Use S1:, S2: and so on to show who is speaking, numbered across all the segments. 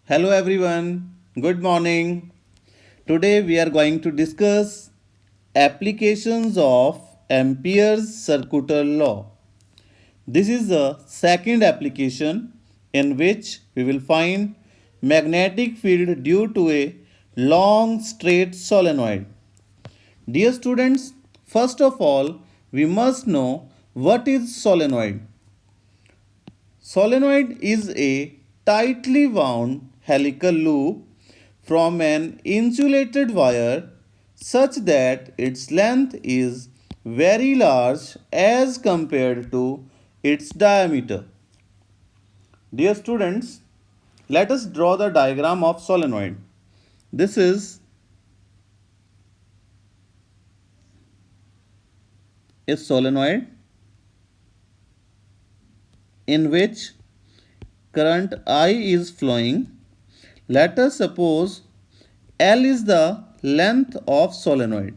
S1: Hello everyone, good morning. Today we are going to discuss applications of Ampere's circular law. This is the second application in which we will find magnetic field due to a long straight solenoid. Dear students, first of all, we must know what is solenoid. Solenoid is a tightly wound helical loop from an insulated wire such that its length is very large as compared to its diameter. Dear students, let us draw the diagram of solenoid. This is a solenoid in which current I is flowing. Let us suppose L is the length of solenoid.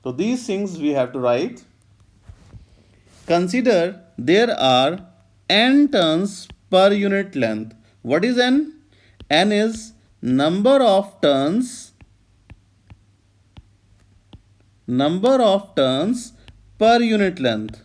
S1: So these things we have to write. Consider there are n turns per unit length. What is n? N is number of turns per unit length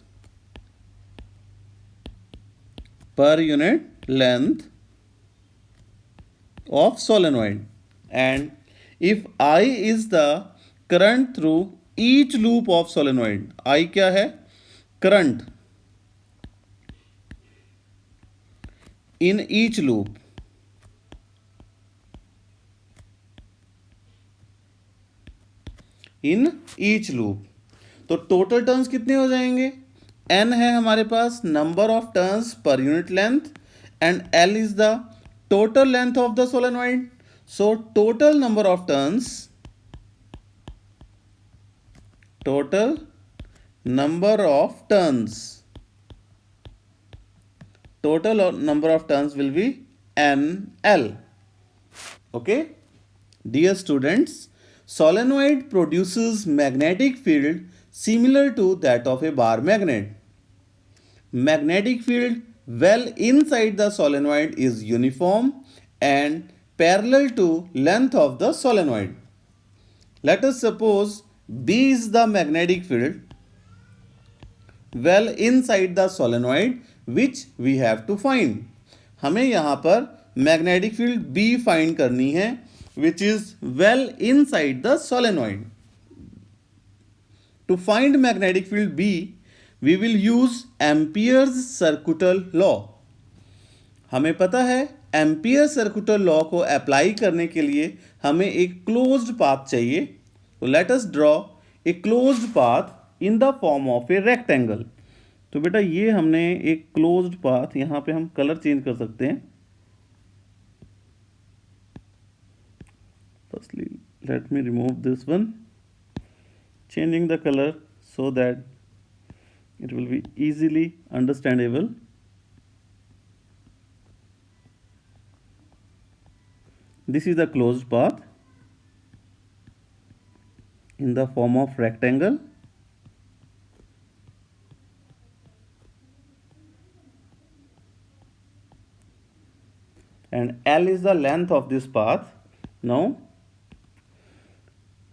S1: of solenoid. And if I is the current through each loop of solenoid, I क्या है? Current in each loop. In each loop तो total turns कितने हो जाएंगे? n है हमारे पास number of turns per unit length and l is the total length of the solenoid. So total number of turns will be nl. Okay, dear students, solenoid produces magnetic field similar to that of a bar magnet. Magnetic field well inside the solenoid is uniform and parallel to length of the solenoid. Let us suppose B is the magnetic field well inside the solenoid which we have to find. हमें यहाँ पर magnetic field B find करनी है which is well inside the solenoid. To find magnetic field B, we will use Ampere's circular law. हमें पता है ampere circular law को apply करने के लिए हमें एक क्लोज्ड पाथ चाहिए. तो late us draw a closed path in the form of a rectangle. तो बेटा ये हमने एक क्लोज्ड पाथ, यहाँ पे हम कलर चेंज कर सकते हैं. Firstly, let me remove this one, changing the color so that it will be easily understandable. This is the closed path in the form of rectangle. And L is the length of this path. Now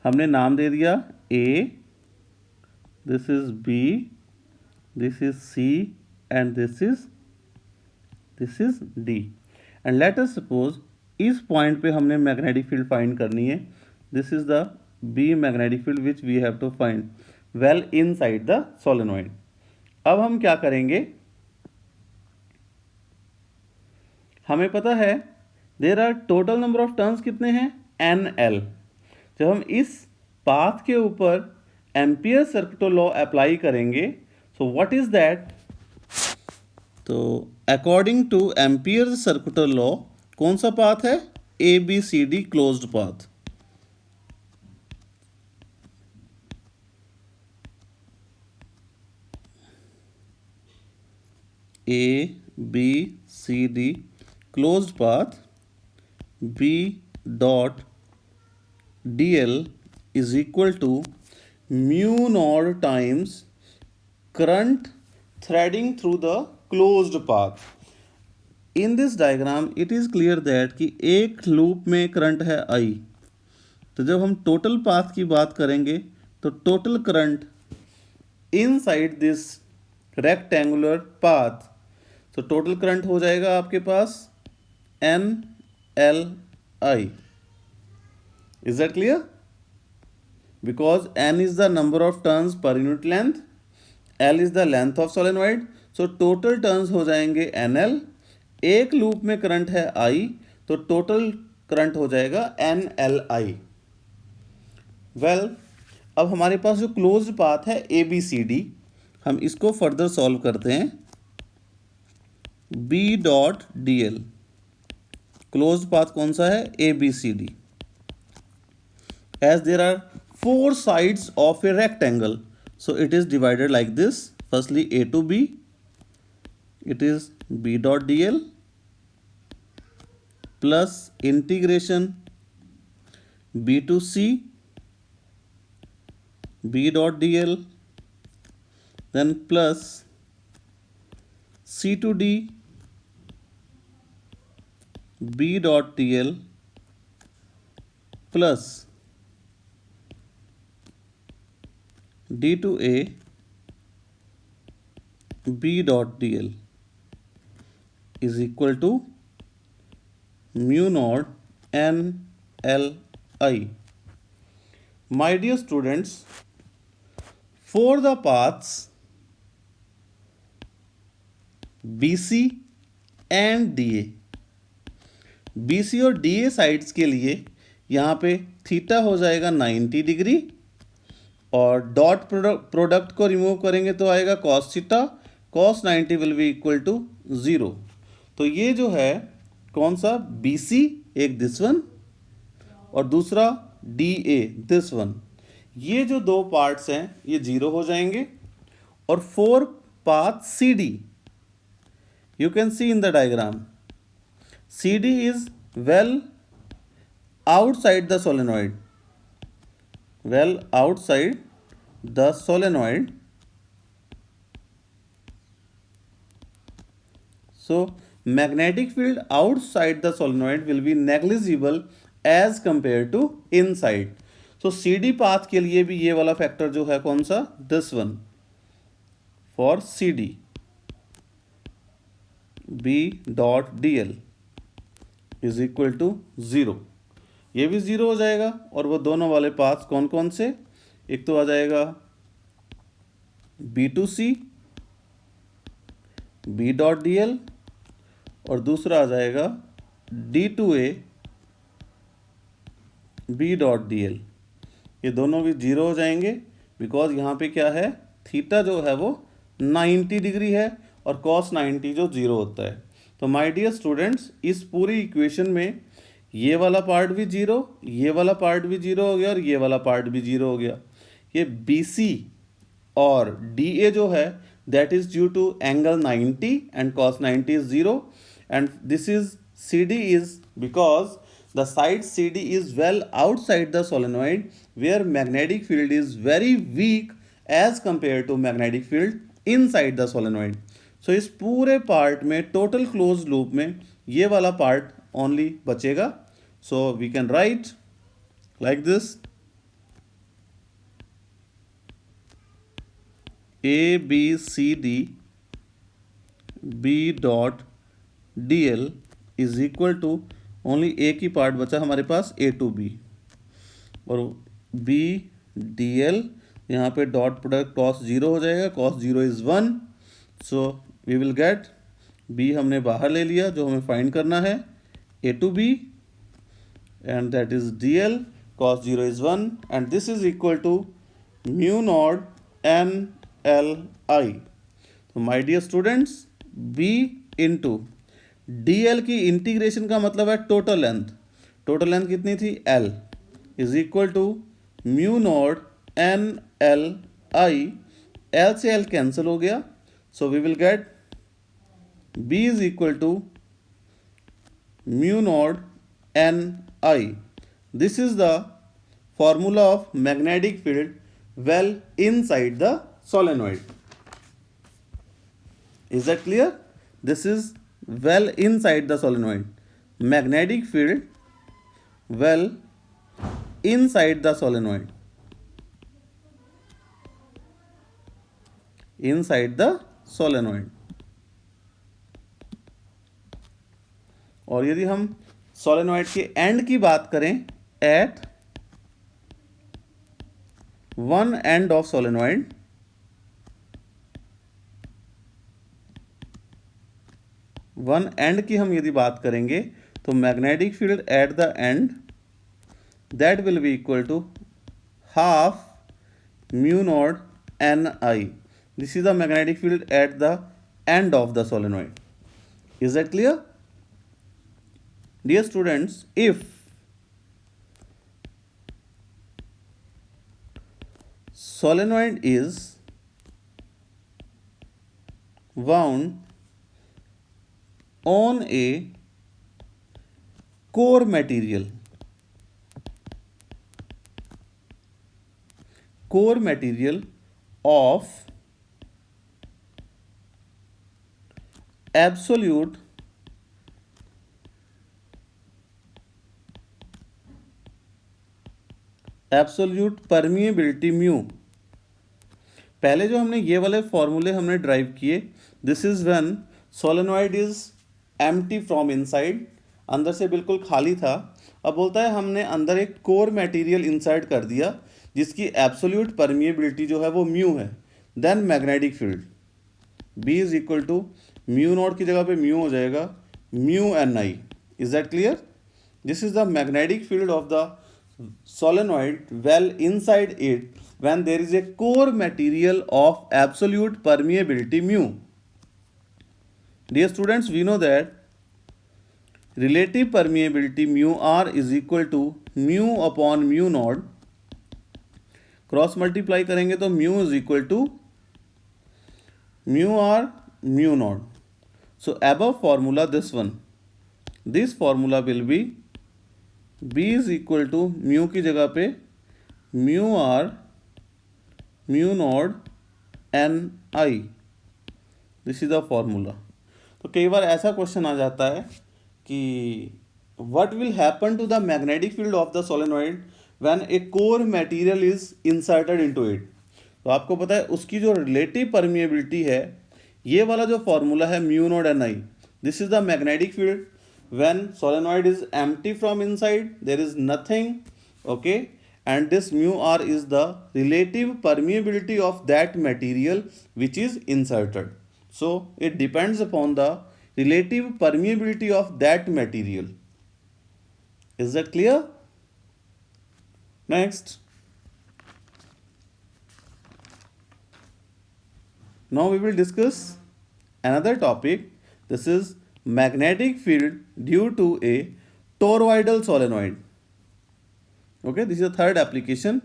S1: हमने नाम दे दिया A, this is B, this is C and this is D. And let us suppose इस point पे हमने magnetic field find करनी है. This is the B magnetic field which we have to find well inside the solenoid. अब हम क्या करेंगे? हमें पता है there are total number of turns कितने हैं? NL. जब हम इस पाथ के ऊपर एम्पियर सर्कुलर लॉ अप्लाई करेंगे, सो व्हाट इज दैट? तो according two ampere circular law कौन सा पाथ है? ABCD closed path. ABCD closed path. B dot dl is equal to mu naught times current threading through the closed path. In this diagram it is clear that कि एक loop में current है I. तो जब हम total path की बात करेंगे तो total current inside this rectangular path, तो टोटल करंट हो जाएगा आपके पास N L I. Is that clear? Because N is the number of turns per unit length, L is the length of solenoid, so total turns हो जाएंगे N L. एक loop में current है I, तो टोटल करंट हो जाएगा N L आई। Well, अब हमारे पास जो क्लोज्ड पाथ है ए बी सी डी, हम इसको फर्दर सॉल्व करते हैं। B dot D L, closed path कौन सा है? A B C D. As there are four sides of a rectangle, so it is divided like this. Firstly a to b, it is b dot dl plus integration b to c, b dot dl, then plus c to d, b dot dl, plus d to a, b dot dl is equal to mu naught n l I. My dear students, for the paths BC and DA, BC और DA sides के लिए यहाँ पे theta हो जाएगा 90 degree, और dot product को remove करेंगे तो आएगा cos theta, cos 90 will be equal to 0। तो ये जो है कौन सा? BC, एक दिस वन और दूसरा DA दिस वन, ये जो दो पार्ट्स हैं ये 0 हो जाएंगे। और four path CD, you can see in the diagram, CD is well outside the solenoid, well outside the solenoid, so magnetic field outside the solenoid will be negligible as compared to inside. so CD path के लिए भी ये वाला factor जो है कौन सा? this one for CD, B dot DL is equal to 0। ये भी 0 हो जाएगा। और वो दोनों वाले पाथ्स कौन कौन से? एक तो आ जाएगा B to C, B dot D L, और दूसरा आ जाएगा D to A, B dot D L. ये दोनों भी 0 हो जाएंगे बिकॉज यहाँ पे क्या है? थीटा जो है वो 90 डिग्री है और cos 90 जो 0 होता है। तो माय डियर स्टूडेंट्स, इस पूरी इक्वेशन में ये वाला पार्ट भी 0, ये वाला पार्ट भी 0 हो गया और ये वाला पार्ट भी 0 हो गया। ये BC और DA जो है that is due to angle 90 and cos 90 is 0, and this is CD is because the side CD is well outside the solenoid where magnetic field is very weak as compared to magnetic field inside the solenoid. So इस पूरे part में total close loop में ये वाला part only बचेगा। So we can write like this: A B C D B dot DL is equal to only एक ही part बचा हमारे पास A to B, और B DL यहाँ पे डॉट प्रोडक्ट cos 0 हो जाएगा, cos 0 is 1, so we will get B हमने बाहर ले लिया जो हमें फाइंड करना है, A to B and that is DL, cos 0 is 1 and this is equal to mu naught n l I. तो my dear students, B into DL की इंटीग्रेशन का मतलब है टोटल लेंथ, टोटल लेंथ कितनी थी? L is equal to mu naught n l I, L से L cancel हो गया, so we will get B is equal to mu naught n I. This is the formula of magnetic field well inside the solenoid. Is that clear? This is well inside the solenoid. Magnetic field well inside the solenoid. Inside the solenoid. और यदि हम solenoid के and की बात करें, at one end of solenoid, one end की हम यदि बात करेंगे तो magnetic field at the end that will be equal to half mu naught n I. This is the magnetic field at the end of the solenoid. Is that clear? Dear students, if solenoid is wound on a core material of absolute permeability mu. पहले जो हमने ये वाले फॉर्मूले हमने drive किए, this is when solenoid is empty from inside, अंदर से बिल्कुल खाली था. अब बोलता है हमने अंदर एक कोर मटेरियल इंसर्ट कर दिया जिसकी एब्सोल्यूट परमिएबिलिटी जो है वो म्यू है. Then magnetic field B is equal to mu naught की जगह पे म्यू हो जाएगा mu n I. Is that clear? This is the magnetic field of the solenoid well inside it when there is a core material of absolute permeability mu. Dear students, we know that relative permeability mu r is equal to mu upon mu naught. Cross multiply करेंगे तो mu is equal to mu r mu naught. So above formula, this formula will be B is equal to mu की जगह पे mu r mu naught n I. This is the formula. तो कई बार ऐसा question आ जाता है कि what will happen to the magnetic field of the solenoid when a core material is inserted into it. तो आपको पता है उसकी जो रिलेटिव परमिएबिलिटी है, ये वाला जो फॉर्मूला है mu naught n I, this is the magnetic field when solenoid is empty from inside, there is nothing, okay, and this mu r is the relative permeability of that material which is inserted. So it depends upon the relative permeability of that material. Is that clear? Next, now we will discuss another topic. This is magnetic field due to a toroidal solenoid. Okay, this is the third application.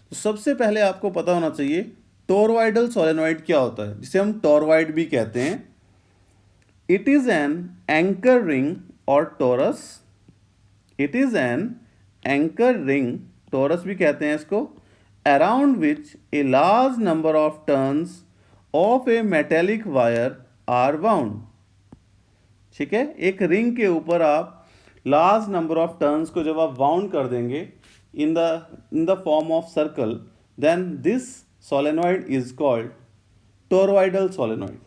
S1: तो सबसे पहले आपको पता होना चाहिए toroidal solenoid क्या होता है, जिसे हम टोरॉइड भी कहते हैं. It is an anchor ring और torus. It is an anchor ring, torus भी कहते हैं इसको, around which a large number of turns of a metallic wire are wound. ठीक है, एक रिंग के ऊपर आप लार्ज नंबर ऑफ टर्न्स को जब आप वाउंड कर देंगे in the form of circle, then this solenoid is called toroidal solenoid.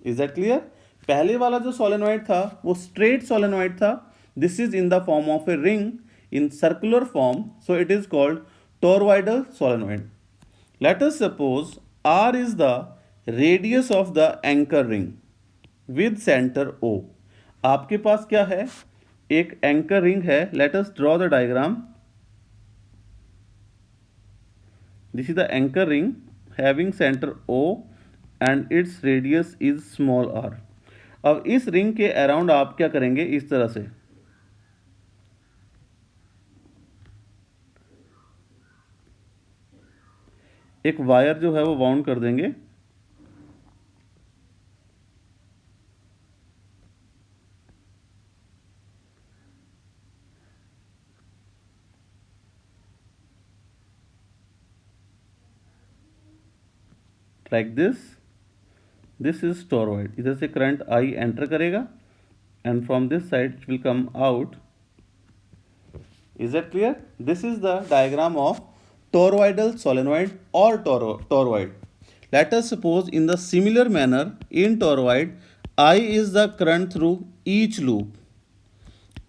S1: Is that clear? पहले वाला जो सोलेनॉइड था वो स्ट्रेट सोलेनॉइड था. This is in the form of a ring in circular form, so it is called toroidal solenoid. Let us suppose r is the radius of the anchor ring with centre O. आपके पास क्या है, एक anchor ring है. Let us draw the diagram. This is the anchor ring having centre O and its radius is small r. अब इस ring के around आप क्या करेंगे, इस तरह से एक वायर जो है वो वाउंड कर देंगे. Like this. This is toroid. इधर से करंट आई एंटर करेगा and from this side it will come out. Is that clear? This is the diagram of toroidal solenoid or toroid. Let us suppose in the similar manner in toroid I is the current through each loop.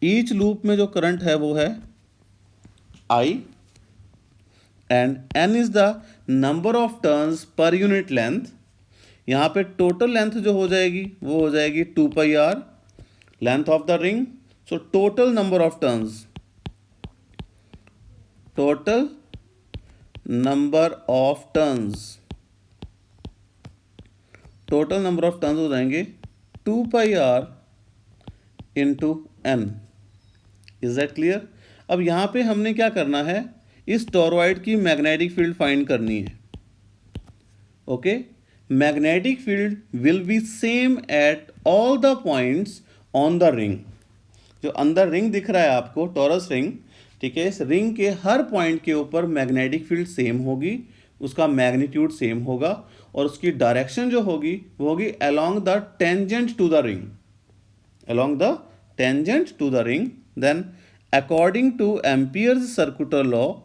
S1: Each loop में जो current है वो है I and n is the number of turns per unit length. यहाँ पे total length जो हो जाएगी वो हो जाएगी 2 pi r length of the ring. So total number of turns हो जाएंगे 2 pi r into n. Is that clear? अब यहाँ पे हमने क्या करना है, इस टोरॉइड की मैग्नेटिक फील्ड फाइंड करनी है. Okay, magnetic field will be same at all the points on the ring. जो अंदर रिंग दिख रहा है आपको, टोरस रिंग, ठीक है, इस रिंग के हर पॉइंट के ऊपर मैग्नेटिक फील्ड सेम होगी, उसका मैग्नीट्यूड सेम होगा और उसकी डायरेक्शन जो होगी वो होगी along the tangent to the ring. Then according to Ampere's circular law,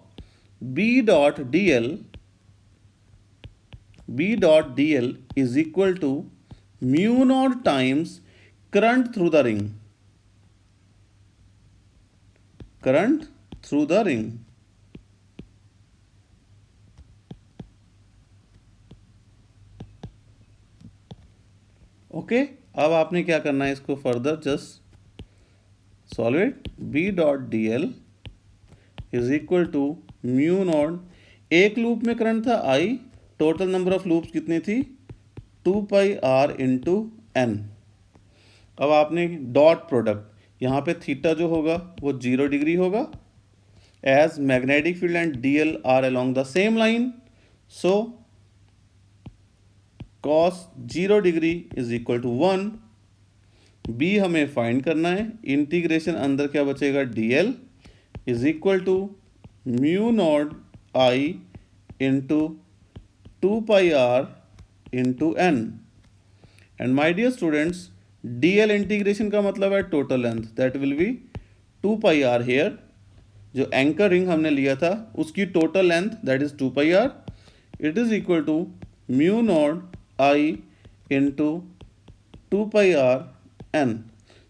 S1: B dot dl is equal to mu naught times current through the ring. Okay, अब आपने क्या करना है, इसको further just solve it. B dot dl is equal to mu naught, एक loop में current था I, total number of loops कितनी थी 2 pi r इंटू n. अब आपने डॉट प्रोडक्ट, यहाँ पे थीटा जो होगा वो 0 डिग्री होगा, as magnetic field and dl are along the same line, so cos 0 degree is equal to 1. b हमें फाइंड करना है, इंटीग्रेशन अंदर क्या बचेगा, dl is equal to mu naught I into 2 pi r into n. And my dear students, dl integration का मतलब है total length, that will be 2 pi r here. जो एंकर रिंग हमने लिया था उसकी total length that is 2 pi r. It is equal to mu naught I into 2 pi r n.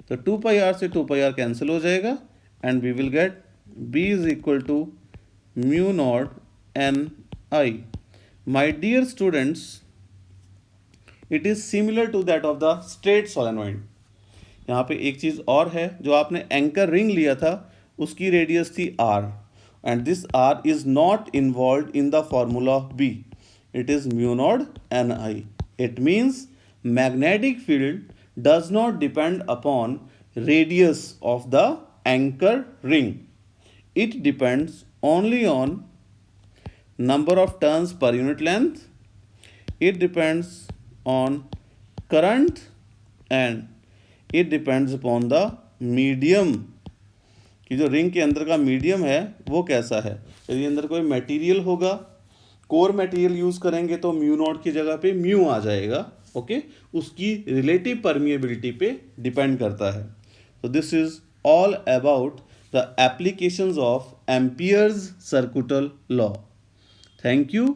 S1: तो 2 pi r से 2 pi r कैंसिल हो जाएगा and we will get b is equal to mu naught n I. My dear students, it is similar to that of the straight solenoid. यहाँ पे एक चीज और है, जो आपने एंकर रिंग लिया था उसकी रेडियस थी r and this r is not involve in the formula of b. It is mu naught Ni. It means magnetic field does not depend upon radius of the anchor ring. It depends only on number of turns per unit length. It depends on current and it depends upon the medium. कि जो ring के अंदर का medium है वो कैसा है. यदि अंदर कोई मटेरियल होगा, कोर मटेरियल यूज करेंगे तो म्यू नॉट की जगह पे म्यू आ जाएगा. ओके, उसकी रिलेटिव परमिएबिलिटी पे डिपेंड करता है. तो this is all about the applications of amperes सर्कुटल law. Thank you.